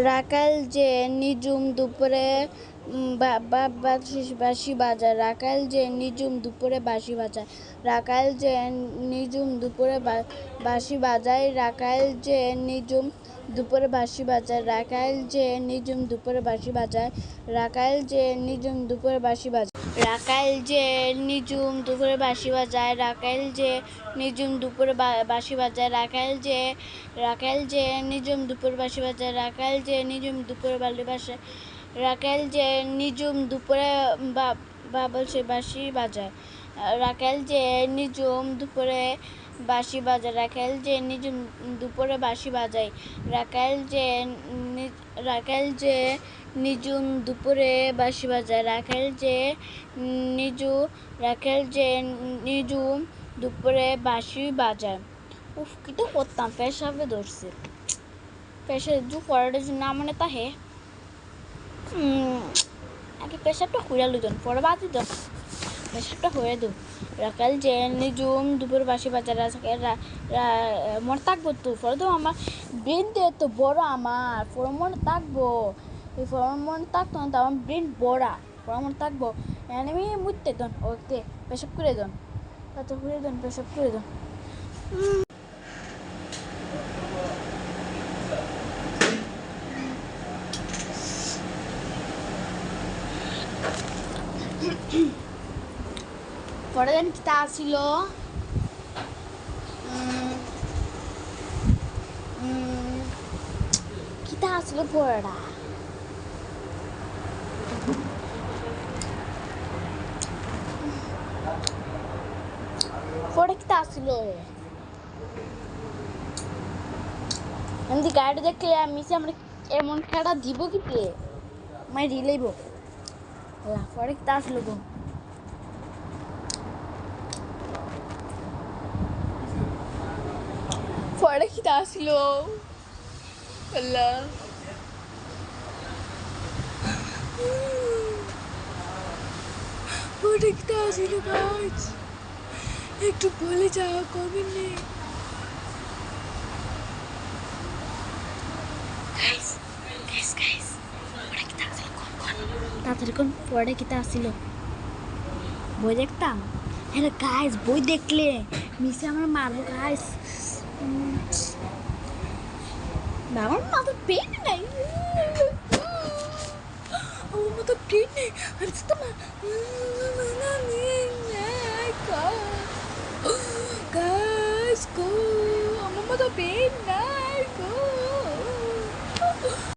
রাখাল যে নিঝুম দুপুরে বাঁশি বাজায়। রাখাল যে নিঝুম দুপুরে বাঁশি বাজায়। রাখাল যে নিঝুম দুপুরে বাঁশি বাজায়। রাখাল যে নিঝুম দুপুরে বাঁশি বাজায়। রাখাল যে নিঝুম দুপুরে বাঁশি বাজায়। রাখাল যে নিঝুম দুপুরে বাঁশি বাজায়। রাখাল যে নিঝুম দুপুরে বাঁশি বাজায়। রাখাল যে নিঝুম দুপুরে বাঁশি বাজায়। রাখাল যে নিঝুম দুপুরে বাঁশি বাজায়। রাখাল যে নিঝুম দুপুরে বাঁশি। রাখাল যে নিঝুম দুপুরে বাঁশি বাজায়। রাখাল যে নিঝুম দুপুরে বাঁশি বাজায়। রাখাল যে নিঝুম দুপুরে বাঁশি বাজায়। রাখাল যে নিঝুম দুপুরে বাঁশি বাজায়। রাখাল যে নিঝুম দুপুরে বাঁশি বাজায়। উফ, কি তো করতাম, পেশাবে ধরছে। পেশা পড়াটা না মনে তাহে আগে পেশাবটা হইয়া লইজন, পরে বাদ দিত, পেশাবটা হয়ে দো। রাখাল যে নিঝুম দুপুরে বাঁশি বাজায়। মনে থাকবো তো, পরে তো আমার ব্রেন দিয়ে তো বড়, আমার পরে মনে থাকবো। এই পরে মনে থাকতো না, তো আমার ব্রেন বড়, পরে মনে থাকবো। আমি মুততে দন ওতে পেশাব করে দন, তাতে করে দন, পেশাব করে দন। পরে দেন কিতা আসিল, কিতা আসিল পড়াটা, পরে কিতা আসিল। এমনি গাড়ি দেখলে আমি আমরা এমন খেলা দিব কিতে মাই রিলেইব। পরে কিতা আসলো গো, পরে কিতা আসলো, আল্লাহ পরে কিতা আসিল গাইস, একটু বলে যাওয়া কবে নেই তাড়াতাড়ি কোন পরে কিতা আসিল, বই দেখতাম। হ্যাঁ গাইস, বই দেখলে মিসে আমরা মারবো গাইস। আমার মাথার পেন নাই, আমার মাথার পেন নেই, আর